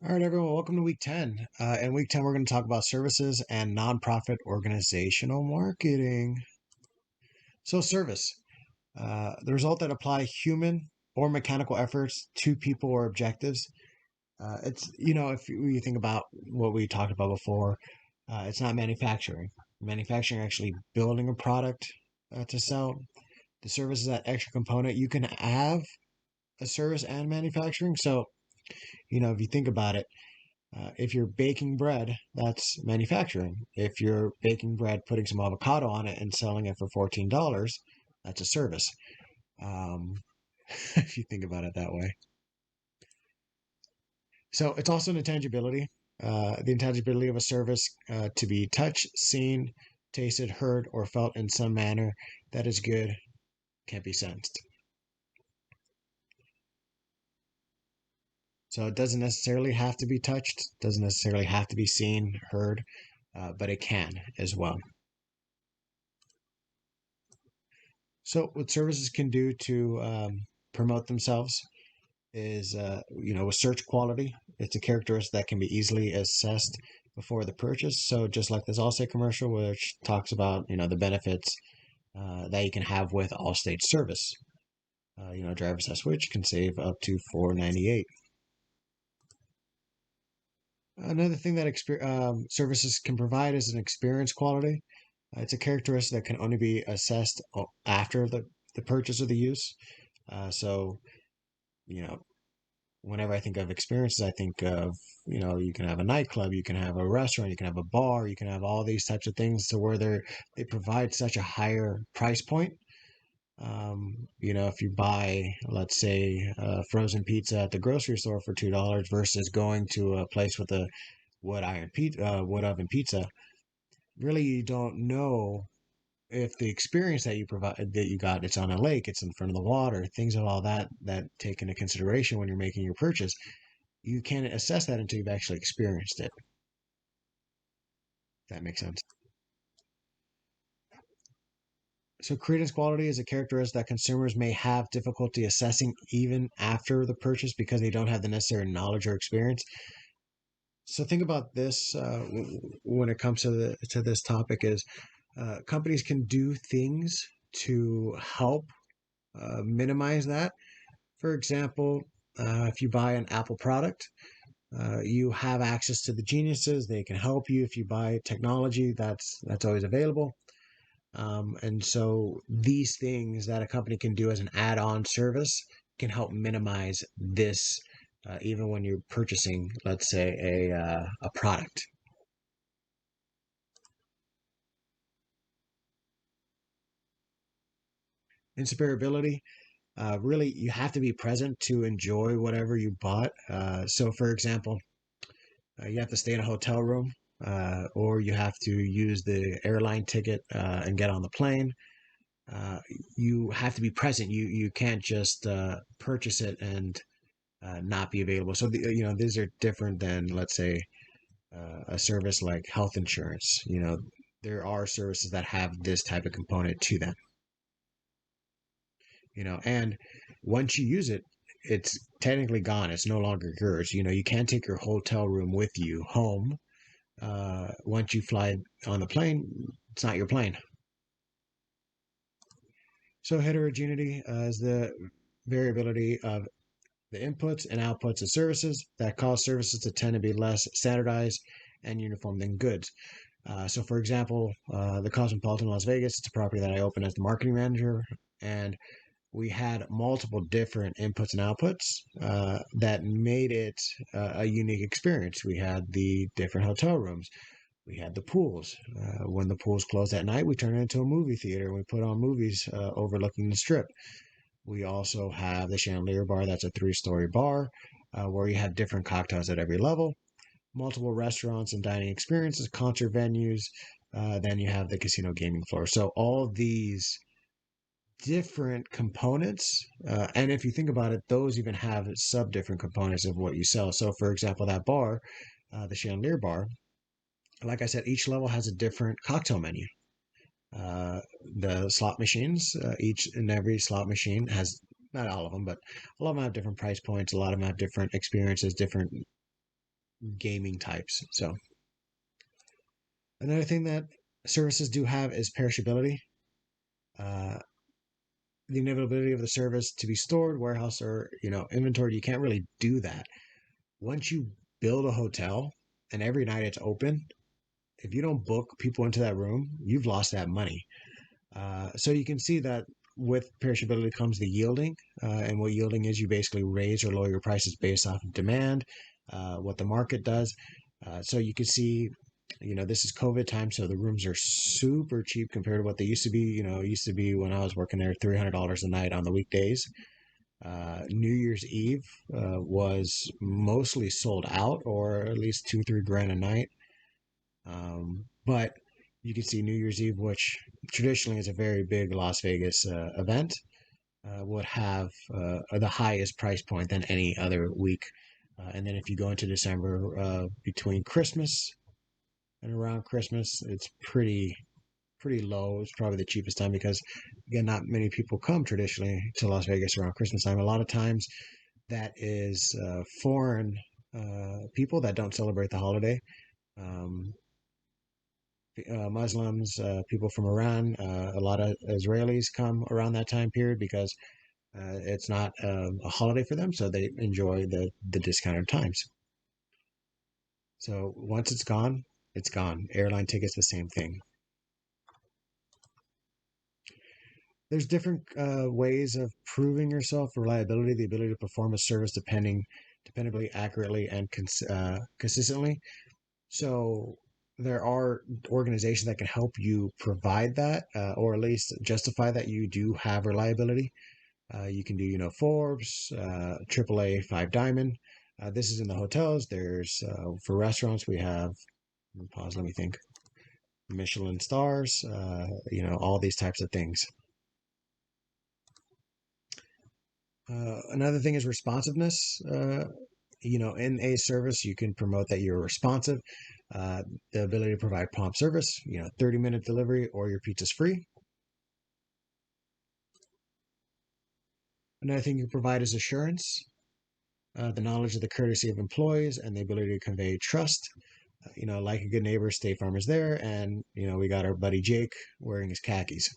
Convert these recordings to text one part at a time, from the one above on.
All right, everyone, welcome to week 10. In week 10, we're going to talk about services and nonprofit organizational marketing. So, service, the result that apply human or mechanical efforts to people or objectives. If you think about what we talked about before, it's not manufacturing. Manufacturing actually building a product to sell. The service is that extra component. You can have a service and manufacturing. So, if you think about it, if you're baking bread, that's manufacturing. If you're baking bread, putting some avocado on it and selling it for $14, that's a service. Um, if you think about it that way. So it's also an intangibility. The intangibility of a service to be touched, seen, tasted, heard, or felt in some manner that is good, can't be sensed. So it doesn't necessarily have to be touched, doesn't necessarily have to be seen, heard, but it can as well. So what services can do to promote themselves is, with search quality, it's a characteristic that can be easily assessed before the purchase. So just like this Allstate commercial, which talks about, the benefits that you can have with Allstate service. Drivers that switch can save up to $4.98. Another thing that services can provide is an experience quality. It's a characteristic that can only be assessed after the purchase or the use. So, you know, whenever I think of experiences, I think of, you can have a nightclub, you can have a restaurant, you can have a bar, you can have all these types of things to where they provide such a higher price point. If you buy, let's say, frozen pizza at the grocery store for $2 versus going to a place with a wood oven pizza, really you don't know if the experience that you got, it's on a lake, it's in front of the water, things of all that take into consideration when you're making your purchase. You can't assess that until you've actually experienced it. If that makes sense. So credence quality is a characteristic that consumers may have difficulty assessing even after the purchase because they don't have the necessary knowledge or experience. So think about this when it comes to this topic is companies can do things to help minimize that. For example, if you buy an Apple product, you have access to the geniuses. They can help you. If you buy technology, that's always available. And so these things that a company can do as an add-on service can help minimize this, even when you're purchasing, let's say, a product. Inseparability, really, you have to be present to enjoy whatever you bought. So, for example, you have to stay in a hotel room, or you have to use the airline ticket and get on the plane. You have to be present. You can't just purchase it and not be available. So these are different than, let's say, a service like health insurance. There are services that have this type of component to them. And once you use it, it's technically gone. It's no longer yours. You can't take your hotel room with you home. Once you fly on the plane, it's not your plane. So heterogeneity is the variability of the inputs and outputs of services that cause services to tend to be less standardized and uniform than goods. So, for example, the Cosmopolitan Las Vegas, it's a property that I opened as the marketing manager, and we had multiple different inputs and outputs that made it a unique experience. We had the different hotel rooms. We had the pools. When the pools closed at night, we turned it into a movie theater. We put on movies overlooking the strip. We also have the Chandelier Bar. That's a 3-story bar where you have different cocktails at every level, multiple restaurants and dining experiences, concert venues. Then you have the casino gaming floor. So all these different components. And if you think about it, those even have sub different components of what you sell. So, for example, that bar, the Chandelier Bar, like I said, each level has a different cocktail menu. The slot machines, each and every slot machine has, not all of them, but a lot of them have different price points. A lot of them have different experiences, different gaming types. So another thing that services do have is perishability. Uh, the inevitability of the service to be stored, warehouse, or inventory. You can't really do that. Once you build a hotel and every night it's open, if you don't book people into that room, you've lost that money. So you can see that with perishability comes the yielding. And what yielding is, you basically raise or lower your prices based off of demand, what the market does. So you can see, this is COVID time, so the rooms are super cheap compared to what they used to be. It used to be when I was working there, $300 a night on the weekdays. New Year's Eve was mostly sold out, or at least 2-3 grand a night. But you can see New Year's Eve, which traditionally is a very big Las Vegas event, would have the highest price point than any other week. And then if you go into December, between Christmas and around Christmas, it's pretty low. It's probably the cheapest time because, again, not many people come traditionally to Las Vegas around Christmas time. A lot of times that is foreign people that don't celebrate the holiday. Um, Muslims, people from Iran, a lot of Israelis come around that time period because it's not a holiday for them, so they enjoy the discounted times. So once it's gone, it's gone. Airline tickets, the same thing. There's different ways of proving yourself, reliability, the ability to perform a service dependably, accurately, and consistently. So there are organizations that can help you provide that, or at least justify that you do have reliability. You can do, Forbes, AAA, Five Diamond. This is in the hotels. There's for restaurants we have. Pause. Let me think. Michelin stars. All these types of things. Another thing is responsiveness. In a service, you can promote that you're responsive. The ability to provide prompt service, 30-minute delivery, or your pizza's free. Another thing you provide is assurance, the knowledge of the courtesy of employees, and the ability to convey trust. Like a good neighbor, State Farm is there, and we got our buddy Jake wearing his khakis.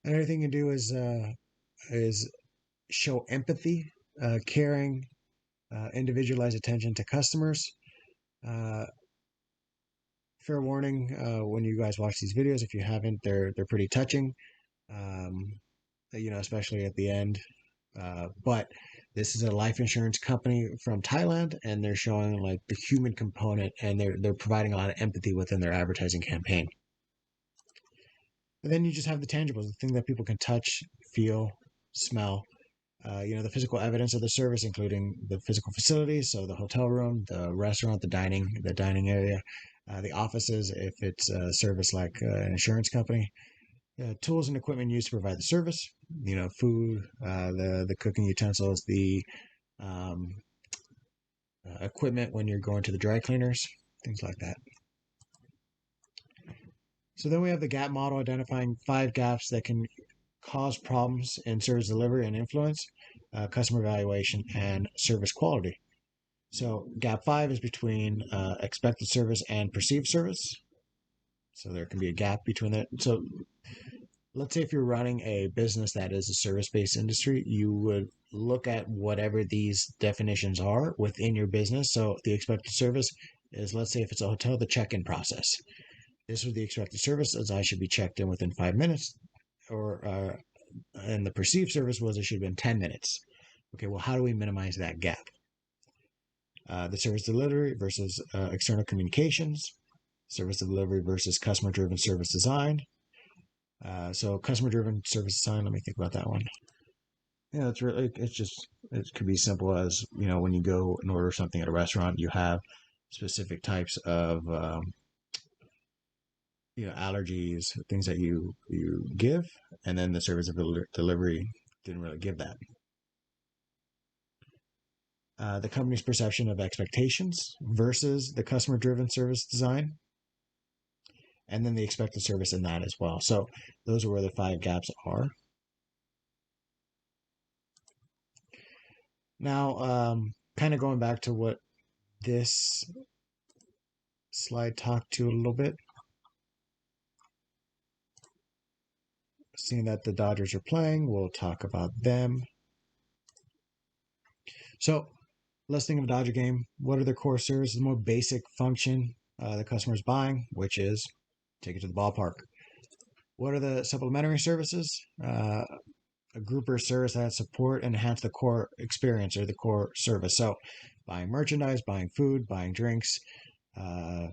Another thing you do is show empathy, caring, individualized attention to customers. Uh, Fair warning, when you guys watch these videos, if you haven't, they're pretty touching. Um, Especially at the end. But this is a life insurance company from Thailand, and they're showing like the human component, and they're providing a lot of empathy within their advertising campaign. And then you just have the tangibles, the thing that people can touch, feel, smell. The physical evidence of the service, including the physical facilities, so the hotel room, the restaurant, the dining area, the offices, if it's a service like an insurance company, tools and equipment used to provide the service, food, the cooking utensils, the um, equipment when you're going to the dry cleaners, things like that. So then we have the gap model, identifying 5 gaps that can cause problems in service delivery and influence customer evaluation and service quality. So gap 5 is between expected service and perceived service. So there can be a gap between that. So let's say if you're running a business that is a service-based industry, you would look at whatever these definitions are within your business. So the expected service is, let's say if it's a hotel, the check-in process. This was the expected service, as I should be checked in within 5 minutes, or and the perceived service was it should have been 10 minutes. Okay, well, how do we minimize that gap? The service delivery versus external communications, service delivery versus customer-driven service design. So customer-driven service design, let me think about that one. Yeah, it could be simple as, when you go and order something at a restaurant, you have specific types of allergies, things that you give, and then the service of delivery didn't really give that. The company's perception of expectations versus the customer-driven service design, and then the expected service in that as well. So those are where the 5 gaps are. Now, kind of going back to what this slide talked to a little bit, seeing that the Dodgers are playing, we'll talk about them. So let's think of a Dodger game. What are their core services? The more basic function the customer is buying, which is take it to the ballpark. What are the supplementary services? A group or service that support and enhance the core experience or the core service. So buying merchandise, buying food, buying drinks, uh,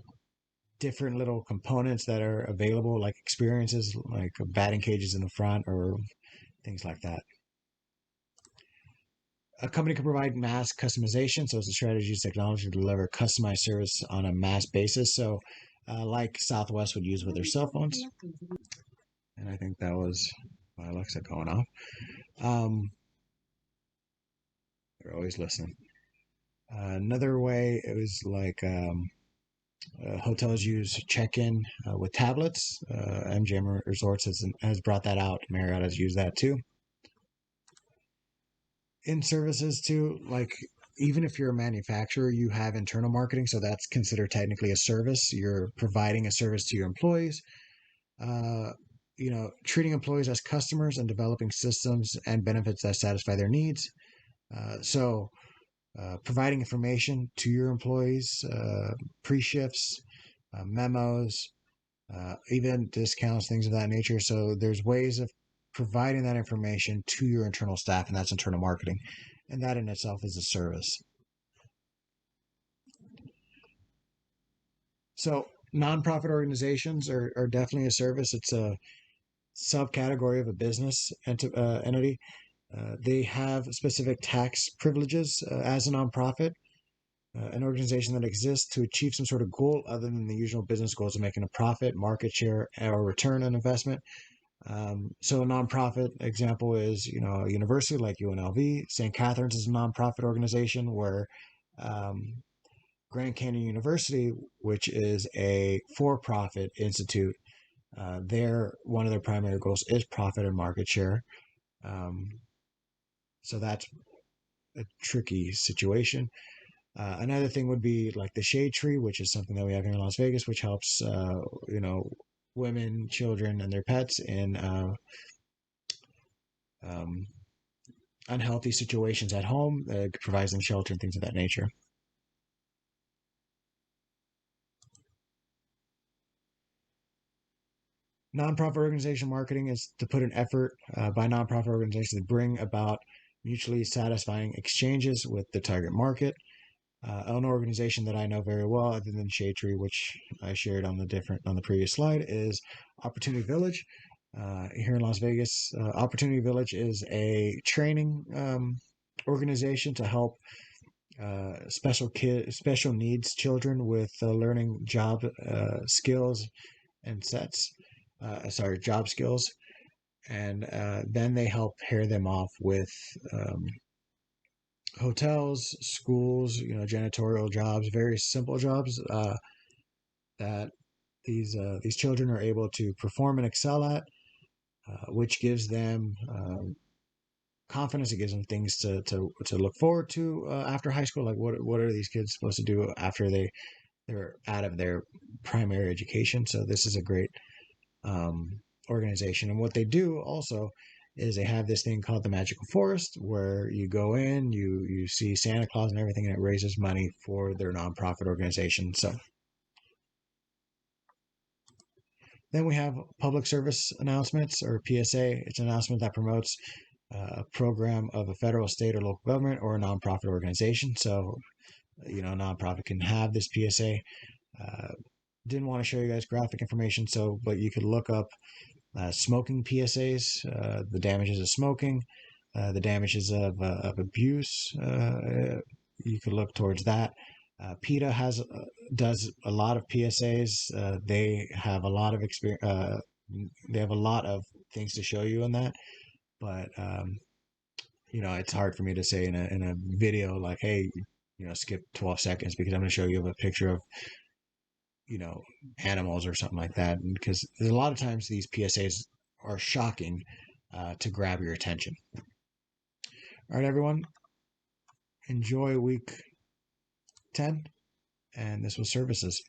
different little components that are available, like experiences, like batting cages in the front or things like that. A company can provide mass customization, so it's a strategy use technology to deliver customized service on a mass basis. So, like Southwest would use with their cell phones. And I think that was my Alexa going off. Um, they're always listening. Another way it was like hotels use check-in with tablets. MGM Resorts has brought that out. Marriott has used that too. In services too, like even if you're a manufacturer, you have internal marketing, so that's considered technically a service. You're providing a service to your employees. Uh, treating employees as customers and developing systems and benefits that satisfy their needs. Providing information to your employees, pre-shifts, memos, even discounts, things of that nature. So there's ways of providing that information to your internal staff, and that's internal marketing. And that in itself is a service. So nonprofit organizations are definitely a service. It's a subcategory of a business entity. They have specific tax privileges as a nonprofit. An organization that exists to achieve some sort of goal other than the usual business goals of making a profit, market share, or return on investment. So a nonprofit example is, a university like UNLV. St. Catherine's is a nonprofit organization where Grand Canyon University, which is a for-profit institute, one of their primary goals is profit and market share. So that's a tricky situation. Another thing would be like the Shade Tree, which is something that we have here in Las Vegas, which helps, women, children, and their pets in um, unhealthy situations at home. Provides them shelter and things of that nature. Nonprofit organization marketing is to put an effort by nonprofit organizations to bring about mutually satisfying exchanges with the target market. An organization that I know very well, other than Shade Tree, which I shared on the previous slide, is Opportunity Village. Here in Las Vegas, Opportunity Village is a training organization to help special needs children with learning job skills and job skills, and then they help pair them off with hotels, schools, janitorial jobs, very simple jobs that these children are able to perform and excel at, which gives them confidence. It gives them things to look forward to after high school. Like what are these kids supposed to do after they're out of their primary education? So this is a great organization. And what they do also is they have this thing called the Magical Forest, where you go in, you see Santa Claus and everything, and it raises money for their nonprofit organization. So then we have public service announcements, or PSA. It's an announcement that promotes a program of a federal, state, or local government or a nonprofit organization. So, a nonprofit can have this PSA. Didn't want to show you guys graphic information, but you could look up smoking PSAs, the damages of smoking, the damages of abuse. You could look towards that. PETA does a lot of PSAs. They have a lot of experience. They have a lot of things to show you in that, but it's hard for me to say in a video like, hey, skip 12 seconds because I'm going to show you a picture of animals or something like that. And because a lot of times these PSAs are shocking to grab your attention. All right, everyone. enjoy week 10. And this was services.